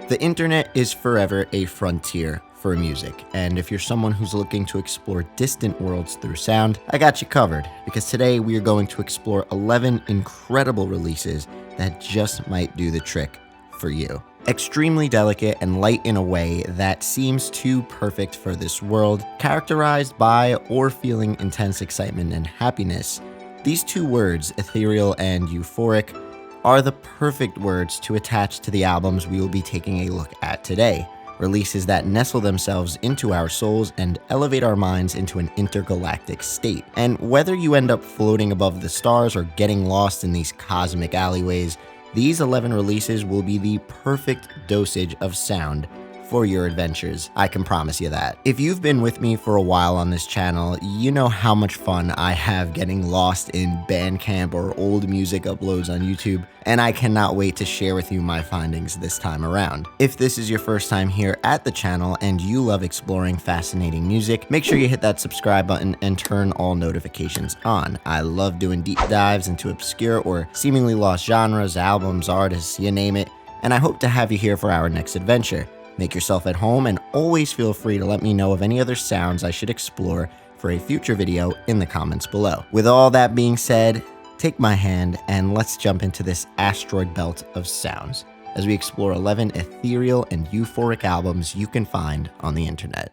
The internet is forever a frontier for music, and if you're someone who's looking to explore distant worlds through sound, I got you covered, because today we are going to explore 11 incredible releases that just might do the trick for you. Extremely delicate and light in a way that seems too perfect for this world, characterized by or feeling intense excitement and happiness, these two words, ethereal and euphoric, are the perfect words to attach to the albums we will be taking a look at today. Releases that nestle themselves into our souls and elevate our minds into an intergalactic state. And whether you end up floating above the stars or getting lost in these cosmic alleyways, these 11 releases will be the perfect dosage of sound for your adventures. I can promise you that. If you've been with me for a while on this channel, you know how much fun I have getting lost in Bandcamp or old music uploads on YouTube, and I cannot wait to share with you my findings this time around. If this is your first time here at the channel and you love exploring fascinating music, make sure you hit that subscribe button and turn all notifications on. I love doing deep dives into obscure or seemingly lost genres, albums, artists, you name it, and I hope to have you here for our next adventure. Make yourself at home and always feel free to let me know of any other sounds I should explore for a future video in the comments below. With all that being said, take my hand and let's jump into this asteroid belt of sounds as we explore 11 ethereal and euphoric albums you can find on the internet.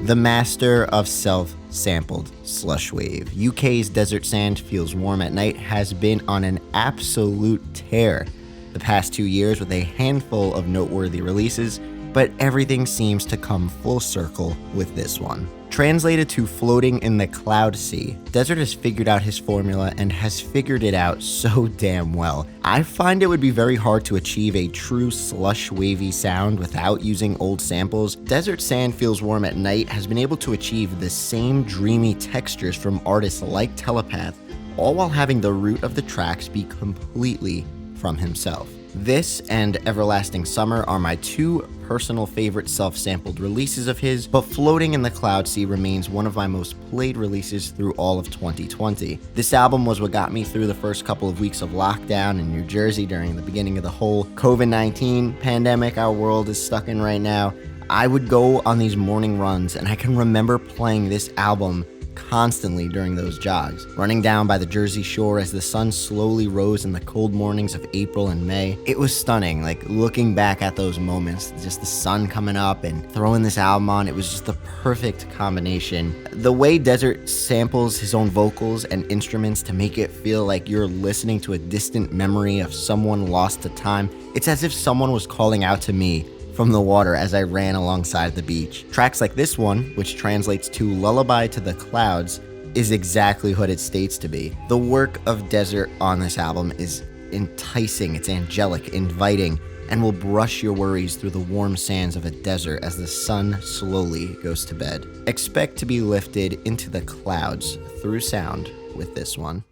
The master of self-sampled slushwave, UK's Desert Sand Feels Warm at Night has been on an absolute tear the past 2 years with a handful of noteworthy releases, but everything seems to come full circle with this one. Translated to floating in the cloud sea, Desert has figured out his formula and has figured it out so damn well. I find it would be very hard to achieve a true slush wavy sound without using old samples. Desert Sand Feels Warm at Night has been able to achieve the same dreamy textures from artists like Telepath, all while having the root of the tracks be completely from himself. This and Everlasting Summer are my two personal favorite self-sampled releases of his, but Floating in the Cloud Sea remains one of my most played releases through all of 2020. This album was what got me through the first couple of weeks of lockdown in New Jersey during the beginning of the whole COVID-19 pandemic our world is stuck in right now. I would go on these morning runs and I can remember playing this album constantly during those jogs, running down by the Jersey Shore as the sun slowly rose in the cold mornings of April and May. It was stunning, like looking back at those moments, just the sun coming up and throwing this album on, it was just the perfect combination. The way Desert samples his own vocals and instruments to make it feel like you're listening to a distant memory of someone lost to time, it's as if someone was calling out to me from the water as I ran alongside the beach. Tracks like this one, which translates to Lullaby to the Clouds, is exactly what it states to be. The work of Desert on this album is enticing, it's angelic, inviting, and will brush your worries through the warm sands of a desert as the sun slowly goes to bed. Expect to be lifted into the clouds through sound with this one.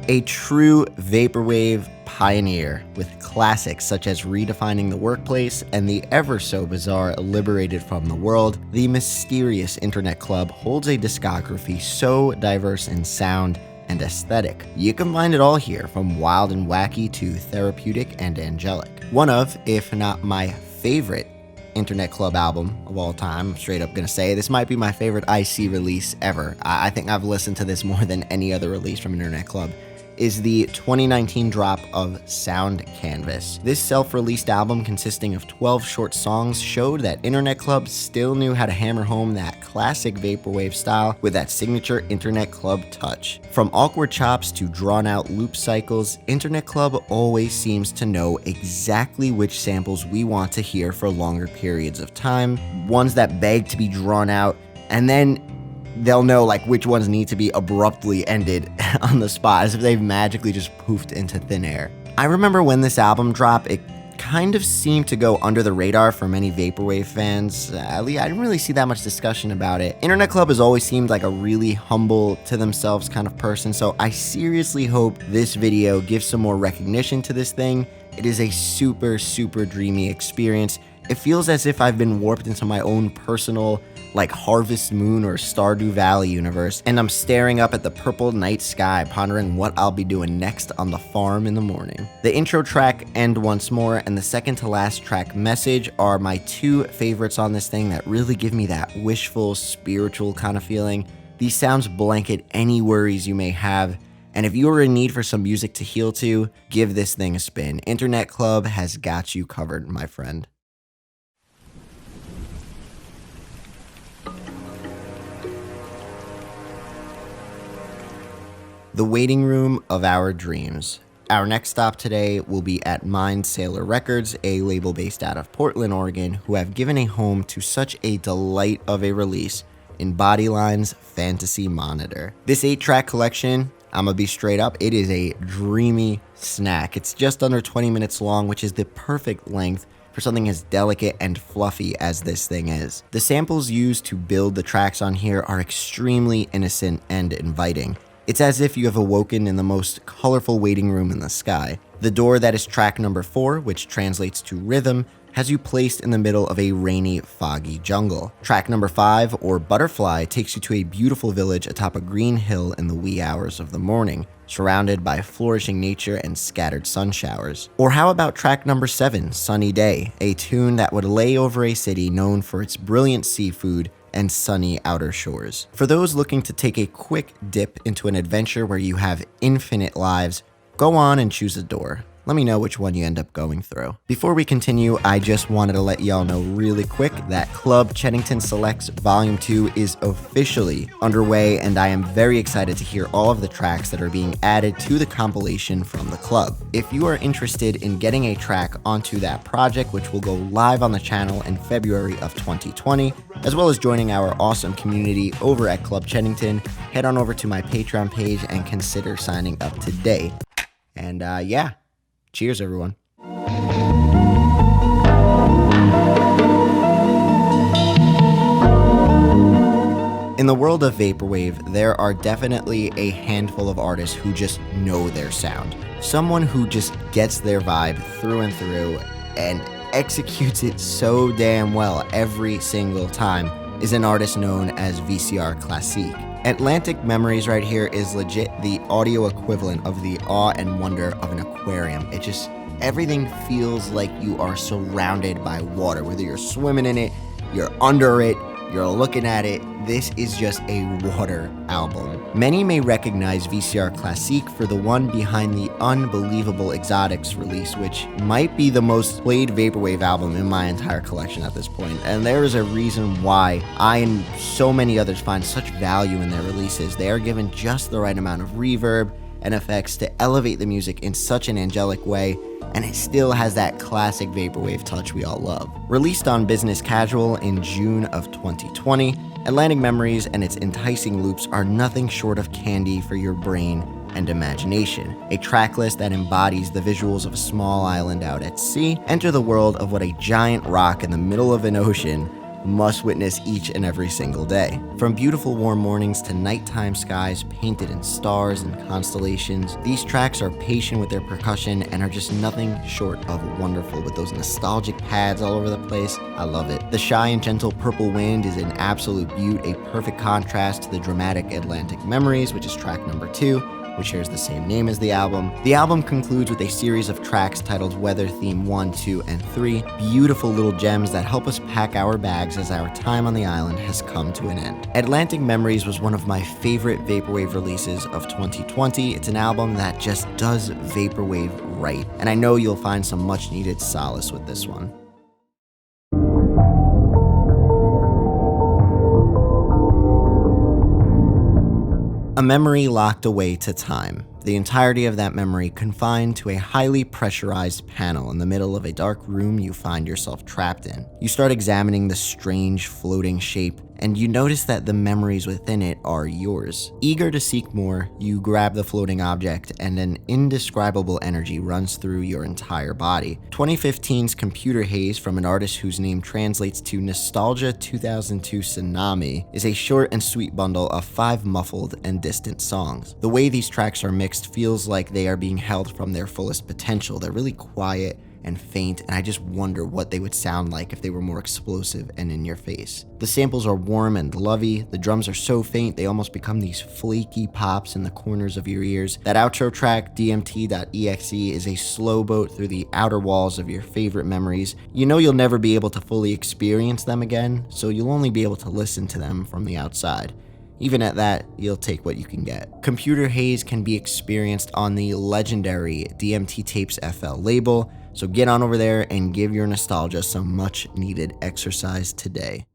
A true vaporwave pioneer with classics such as Redefining the Workplace and the ever so bizarre Liberated from the World, the mysterious Internet Club holds a discography so diverse in sound and aesthetic. You can find it all here, from wild and wacky to therapeutic and angelic. One of, if not my favorite, Internet Club album of all time, I'm straight up gonna say this might be my favorite IC release ever. I think I've listened to this more than any other release from Internet Club, is the 2019 drop of Sound Canvas. This self-released album consisting of 12 short songs showed that Internet Club still knew how to hammer home that classic vaporwave style with that signature Internet Club touch. From awkward chops to drawn-out loop cycles, Internet Club always seems to know exactly which samples we want to hear for longer periods of time, ones that beg to be drawn out, and then they'll know like which ones need to be abruptly ended on the spot, as if they've magically just poofed into thin air. I remember when this album dropped, it kind of seemed to go under the radar for many vaporwave fans. At least I didn't really see that much discussion about it. Internet Club has always seemed like a really humble to themselves kind of person, so I seriously hope this video gives some more recognition to this thing. It is a super, super dreamy experience, It feels as if I've been warped into my own personal, like Harvest Moon or Stardew Valley universe, and I'm staring up at the purple night sky, pondering what I'll be doing next on the farm in the morning. The intro track, End Once More, and the second to last track, Message, are my two favorites on this thing that really give me that wishful, spiritual kind of feeling. These sounds blanket any worries you may have, and if you are in need for some music to heal to, give this thing a spin. Internet Club has got you covered, my friend. The waiting room of our dreams. Our next stop today will be at Mind Sailor Records, a label based out of Portland, Oregon, who have given a home to such a delight of a release in Bodyline's Fantasy Monitor. This 8-track collection, I'm gonna be straight up, it is a dreamy snack. It's just under 20 minutes long, which is the perfect length for something as delicate and fluffy as this thing is. The samples used to build the tracks on here are extremely innocent and inviting. It's as if you have awoken in the most colorful waiting room in the sky. The door that is track number 4, which translates to rhythm, has you placed in the middle of a rainy, foggy jungle. Track number 5, or Butterfly, takes you to a beautiful village atop a green hill in the wee hours of the morning, surrounded by flourishing nature and scattered sun showers. Or how about track number 7, Sunny Day, a tune that would lay over a city known for its brilliant seafood and sunny outer shores. For those looking to take a quick dip into an adventure where you have infinite lives, go on and choose a door. Let me know which one you end up going through. Before we continue, I just wanted to let y'all know really quick that Club Chennington Selects Volume 2 is officially underway, and I am very excited to hear all of the tracks that are being added to the compilation from the club. If you are interested in getting a track onto that project, which will go live on the channel in February of 2020, as well as joining our awesome community over at Club Chennington, head on over to my Patreon page and consider signing up today. And yeah. Cheers, everyone. In the world of Vaporwave, there are definitely a handful of artists who just know their sound. Someone who just gets their vibe through and through and executes it so damn well every single time is an artist known as VRC Classique. Atlantic Memories right here is legit the audio equivalent of the awe and wonder of an aquarium. It just, everything feels like you are surrounded by water, whether you're swimming in it, you're under it, you're looking at it. This is just a water album. Many may recognize VRC Classique for the one behind the unbelievable Exotics release, which might be the most played Vaporwave album in my entire collection at this point. And there is a reason why I and so many others find such value in their releases. They are given just the right amount of reverb and effects to elevate the music in such an angelic way, and it still has that classic Vaporwave touch we all love. Released on Business Casual in June of 2020, Atlantic Memories and its enticing loops are nothing short of candy for your brain and imagination. A track list that embodies the visuals of a small island out at sea. Enter the world of what a giant rock in the middle of an ocean must witness each and every single day. From beautiful warm mornings to nighttime skies painted in stars and constellations, these tracks are patient with their percussion and are just nothing short of wonderful with those nostalgic pads all over the place. I love it. The shy and gentle Purple Wind is an absolute beaut, a perfect contrast to the dramatic Atlantic Memories, which is track number 2, which shares the same name as the album. The album concludes with a series of tracks titled Weather Theme 1, 2, and 3, beautiful little gems that help us pack our bags as our time on the island has come to an end. Atlantic Memories was one of my favorite Vaporwave releases of 2020. It's an album that just does Vaporwave right, and I know you'll find some much needed solace with this one. A memory locked away to time. The entirety of that memory confined to a highly pressurized panel in the middle of a dark room you find yourself trapped in. You start examining the strange floating shape, and you notice that the memories within it are yours. Eager to seek more, you grab the floating object, and an indescribable energy runs through your entire body. 2015's Computer Haze, from an artist whose name translates to Nostalgia 2002 Tsunami, is a short and sweet bundle of 5 muffled and distant songs. The way these tracks are mixed feels like they are being held from their fullest potential. They're really quiet and faint, and I just wonder what they would sound like if they were more explosive and in your face. The samples are warm and lovey, the drums are so faint they almost become these flaky pops in the corners of your ears. That outro track, DMT.exe, is a slow boat through the outer walls of your favorite memories. You know you'll never be able to fully experience them again, so you'll only be able to listen to them from the outside. Even at that, you'll take what you can get. Computer Haze can be experienced on the legendary DMT Tapes FL label, so get on over there and give your nostalgia some much needed exercise today.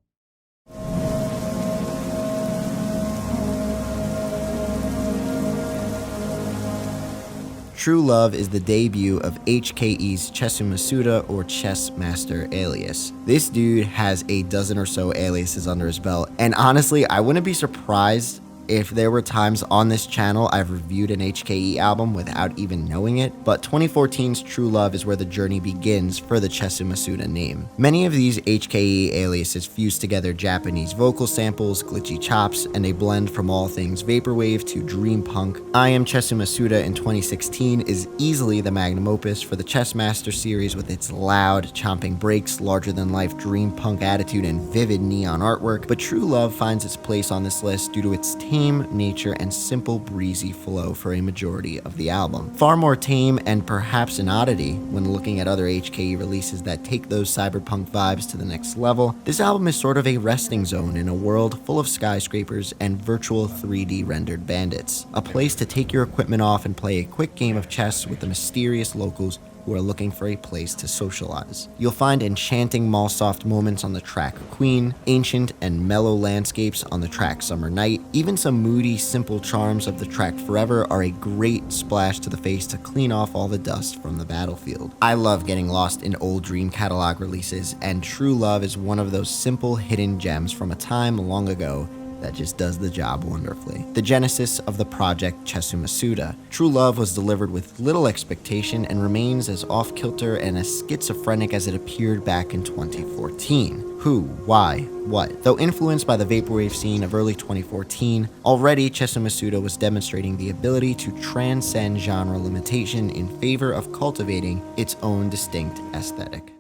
True Love is the debut of HKE's Chesu Masuda, or Chess Master alias. This dude has a dozen or so aliases under his belt, and honestly, I wouldn't be surprised if there were times on this channel I've reviewed an HKE album without even knowing it, but 2014's True Love is where the journey begins for the Chesu Masuda name. Many of these HKE aliases fuse together Japanese vocal samples, glitchy chops, and a blend from all things vaporwave to dream punk. I Am Chesu Masuda in 2016 is easily the magnum opus for the Chess Master series, with its loud, chomping breaks, larger-than-life dream punk attitude, and vivid neon artwork, but True Love finds its place on this list due to its tame nature and simple breezy flow for a majority of the album. Far more tame and perhaps an oddity when looking at other HKE releases that take those cyberpunk vibes to the next level, this album is sort of a resting zone in a world full of skyscrapers and virtual 3D rendered bandits. A place to take your equipment off and play a quick game of chess with the mysterious locals who are looking for a place to socialize. You'll find enchanting mall-soft moments on the track Queen, ancient and mellow landscapes on the track Summer Night. Even some moody, simple charms of the track Forever are a great splash to the face to clean off all the dust from the battlefield. I love getting lost in old Dream catalog releases, and True Love is one of those simple hidden gems from a time long ago that just does the job wonderfully. The genesis of the project Chesu Masuda, True Love was delivered with little expectation and remains as off-kilter and as schizophrenic as it appeared back in 2014. Who, why, what? Though influenced by the vaporwave scene of early 2014, already Chesu Masuda was demonstrating the ability to transcend genre limitation in favor of cultivating its own distinct aesthetic.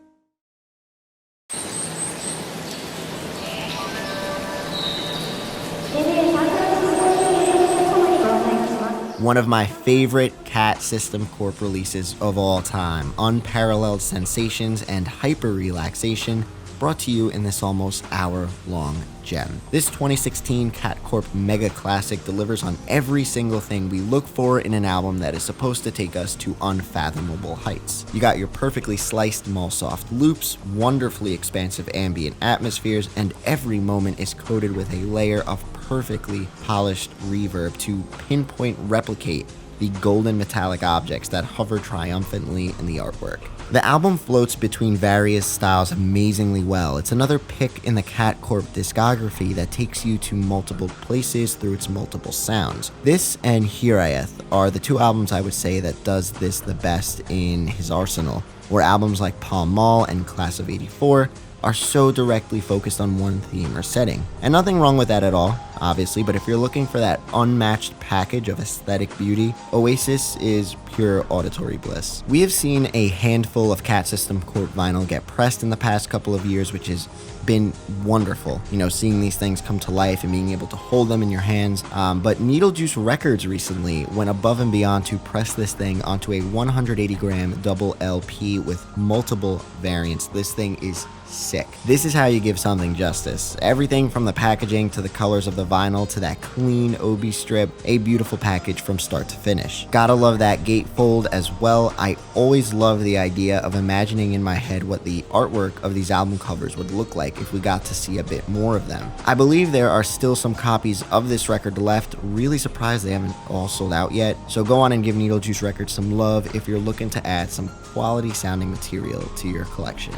One of my favorite Cat System Corp releases of all time, unparalleled sensations and hyper relaxation, brought to you in this almost hour-long gem. This 2016 Cat Corp mega classic delivers on every single thing we look for in an album that is supposed to take us to unfathomable heights. You got your perfectly sliced mall-soft loops, wonderfully expansive ambient atmospheres, and every moment is coated with a layer of perfectly polished reverb to pinpoint replicate the golden metallic objects that hover triumphantly in the artwork. The album floats between various styles amazingly well. It's another pick in the Cat Corp discography that takes you to multiple places through its multiple sounds. This and Hiraeth are the two albums I would say that does this the best in his arsenal, where albums like Palm Mall and Class of '84 are so directly focused on one theme or setting. And nothing wrong with that at all, obviously, but if you're looking for that unmatched package of aesthetic beauty, Oasis is pure auditory bliss. We have seen a handful of Cat System Corp vinyl get pressed in the past couple of years, which has been wonderful, seeing these things come to life and being able to hold them in your hands. But Needle Juice Records recently went above and beyond to press this thing onto a 180 gram double LP with multiple variants. This thing is sick. This is how you give something justice. Everything from the packaging to the colors of the vinyl to that clean OB strip, a beautiful package from start to finish. Gotta love that gatefold as well. I always love the idea of imagining in my head what the artwork of these album covers would look like if we got to see a bit more of them. I believe there are still some copies of this record left. Really surprised they haven't all sold out yet. So go on and give Needle Juice Records some love if you're looking to add some quality sounding material to your collection.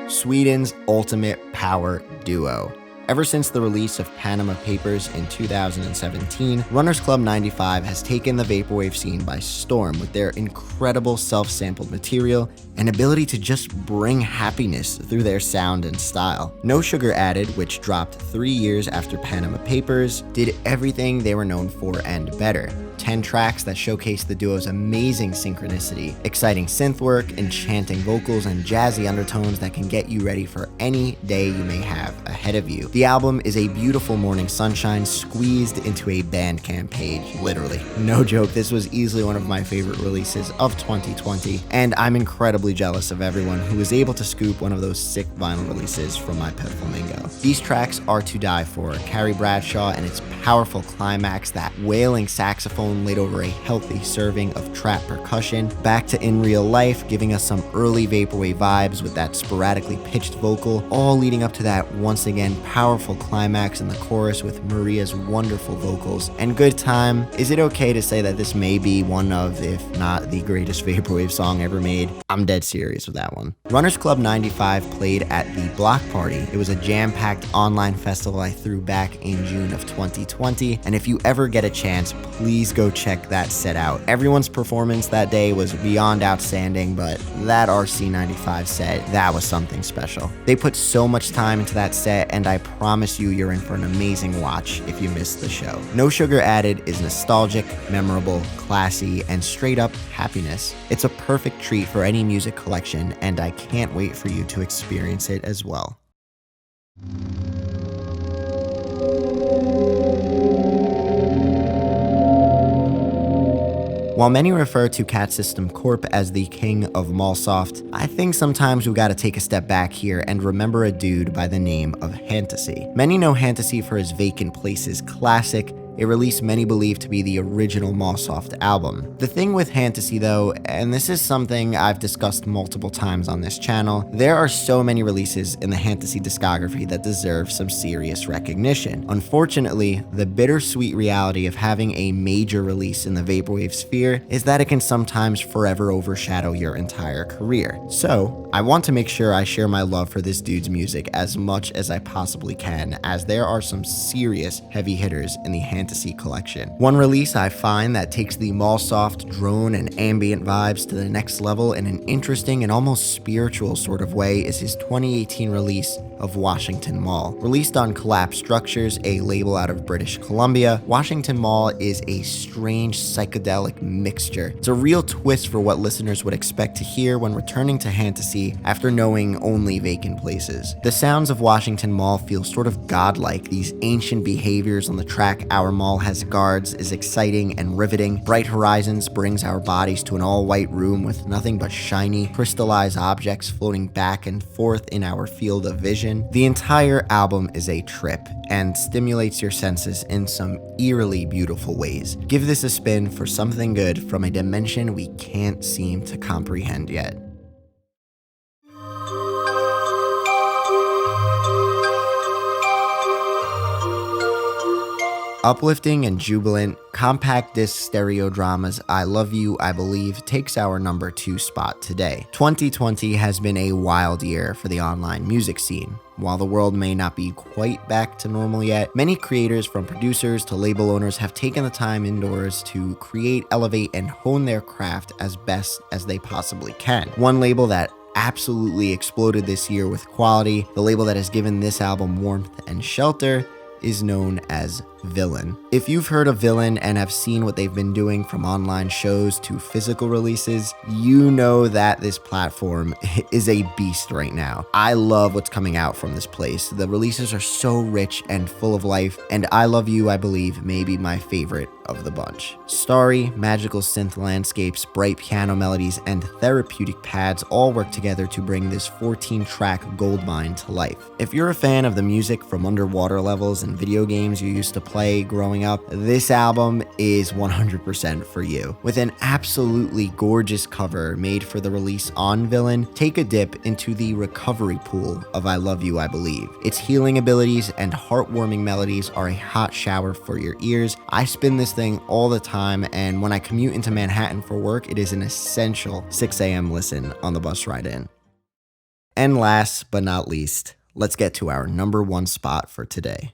Sweden's ultimate power duo, Ever since the release of Panama Papers in 2017, Runners Club 95 has taken the vaporwave scene by storm with their incredible self-sampled material and ability to just bring happiness through their sound and style. No Sugar Added, which dropped 3 years after Panama Papers, did everything they were known for and better. 10 tracks that showcase the duo's amazing synchronicity, exciting synth work, enchanting vocals, and jazzy undertones that can get you ready for any day you may have ahead of you. The album is a beautiful morning sunshine squeezed into a Bandcamp page, literally. No joke, this was easily one of my favorite releases of 2020, and I'm incredibly jealous of everyone who was able to scoop one of those sick vinyl releases from my pet flamingo. These tracks are to die for. Carrie Bradshaw and its powerful climax, that wailing saxophone laid over a healthy serving of trap percussion, back to In Real Life, giving us some early vaporwave vibes with that sporadically pitched vocal, all leading up to that once again powerful climax in the chorus with Maria's wonderful vocals. And Good Time, is it okay to say that this may be one of, if not the greatest vaporwave song ever made? I'm dead serious with that one. Runners Club 95 played at the Block Party. It was a jam-packed online festival I threw back in June of 2020, and if you ever get a chance, please go check that set out. Everyone's performance that day was beyond outstanding, but that RC95 set, that was something special. They put so much time into that set, and I promise you're in for an amazing watch if you missed the show. No Sugar Added is nostalgic, memorable, classy, and straight up happiness. It's a perfect treat for any music collection, and I can't wait for you to experience it as well. While many refer to Cat System Corp as the king of Mallsoft, I think sometimes we gotta take a step back here and remember a dude by the name of Fantasy. Many know Fantasy for his Vacant Places classic, a release many believe to be the original Mallsoft album. The thing with Fantasy though, and this is something I've discussed multiple times on this channel, there are so many releases in the Fantasy discography that deserve some serious recognition. Unfortunately, the bittersweet reality of having a major release in the vaporwave sphere is that it can sometimes forever overshadow your entire career. So, I want to make sure I share my love for this dude's music as much as I possibly can, as there are some serious heavy hitters in the Fantasy collection. One release I find that takes the Mallsoft drone and ambient vibes to the next level in an interesting and almost spiritual sort of way is his 2018 release of Washington Mall. Released on Collapse Structures, a label out of British Columbia, Washington Mall is a strange psychedelic mixture. It's a real twist for what listeners would expect to hear when returning to Fantasy after knowing only Vacant Places. The sounds of Washington Mall feel sort of godlike. These ancient behaviors on the track Our Mall Has Guards is exciting and riveting. Bright Horizons brings our bodies to an all-white room with nothing but shiny, crystallized objects floating back and forth in our field of vision. The entire album is a trip and stimulates your senses in some eerily beautiful ways. Give this a spin for something good from a dimension we can't seem to comprehend yet. Uplifting and jubilant, compact disc stereo dramas I Love You, I Believe takes our number 2 spot today. 2020 has been a wild year for the online music scene. While the world may not be quite back to normal yet, many creators, from producers to label owners, have taken the time indoors to create, elevate, and hone their craft as best as they possibly can. One label that absolutely exploded this year with quality, the label that has given this album warmth and shelter, is known as Villain. If you've heard of Villain and have seen what they've been doing from online shows to physical releases, you know that this platform is a beast right now. I love what's coming out from this place. The releases are so rich and full of life, and I Love You, I Believe may be my favorite of the bunch. Starry, magical synth landscapes, bright piano melodies, and therapeutic pads all work together to bring this 14-track goldmine to life. If you're a fan of the music from underwater levels and video games you used to play growing up, this album is 100% for you. With an absolutely gorgeous cover made for the release on Villain, take a dip into the recovery pool of I Love You, I Believe. Its healing abilities and heartwarming melodies are a hot shower for your ears. I spin this thing all the time, and when I commute into Manhattan for work, it is an essential 6 a.m. listen on the bus ride in. And last but not least, let's get to our number 1 spot for today.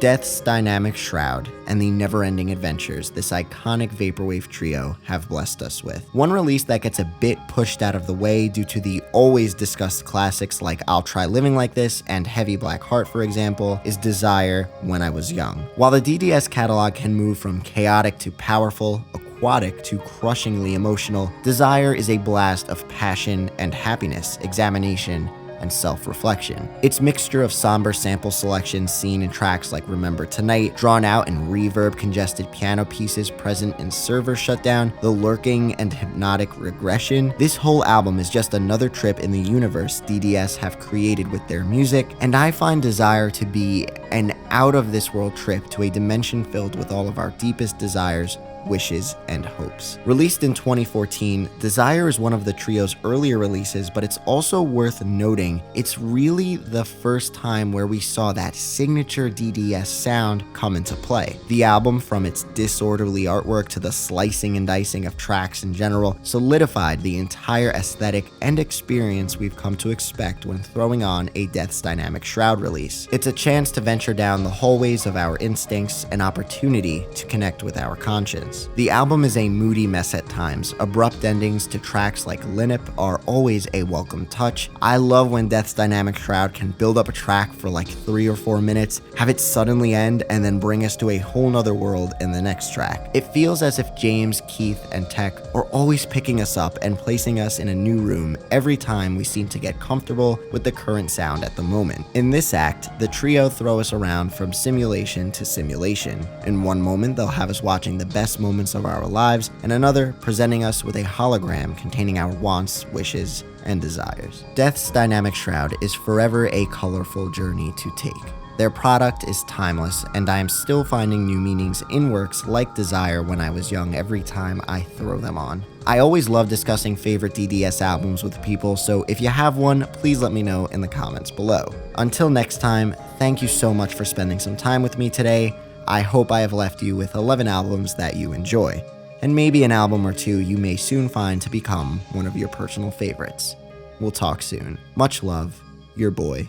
Death's dynamic shroud and the never-ending adventures this iconic vaporwave trio have blessed us with. One release that gets a bit pushed out of the way due to the always discussed classics like I'll Try Living Like This and Heavy Black Heart, for example, is Desire, When I Was Young. While the DDS catalog can move from chaotic to powerful, aquatic to crushingly emotional, Desire is a blast of passion and happiness, examination, and self-reflection. Its mixture of somber sample selections seen in tracks like Remember Tonight, drawn out and reverb-congested piano pieces present in Server Shutdown, the lurking and hypnotic regression. This whole album is just another trip in the universe DDS have created with their music, and I find Desire to be an out-of-this-world trip to a dimension filled with all of our deepest desires, wishes, and hopes. Released in 2014, Desire is one of the trio's earlier releases, but it's also worth noting it's really the first time where we saw that signature DDS sound come into play. The album, from its disorderly artwork to the slicing and dicing of tracks in general, solidified the entire aesthetic and experience we've come to expect when throwing on a Death's Dynamic Shroud release. It's a chance to venture down the hallways of our instincts, an opportunity to connect with our conscience. The album is a moody mess at times. Abrupt endings to tracks like Lineup are always a welcome touch. I love when Death's Dynamic Shroud can build up a track for like 3 or 4 minutes, have it suddenly end, and then bring us to a whole nother world in the next track. It feels as if James, Keith, and Tech are always picking us up and placing us in a new room every time we seem to get comfortable with the current sound at the moment. In this act, the trio throw us around from simulation to simulation. In one moment, they'll have us watching the best moments of our lives, and another presenting us with a hologram containing our wants, wishes, and desires. Death's Dynamic Shroud is forever a colorful journey to take. Their product is timeless, and I am still finding new meanings in works like Desire, When I Was Young every time I throw them on. I always love discussing favorite DDS albums with people, so if you have one, please let me know in the comments below. Until next time, thank you so much for spending some time with me today. I hope I have left you with 11 albums that you enjoy, and maybe an album or two you may soon find to become one of your personal favorites. We'll talk soon. Much love, your boy,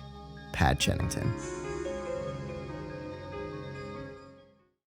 Pad Chennington.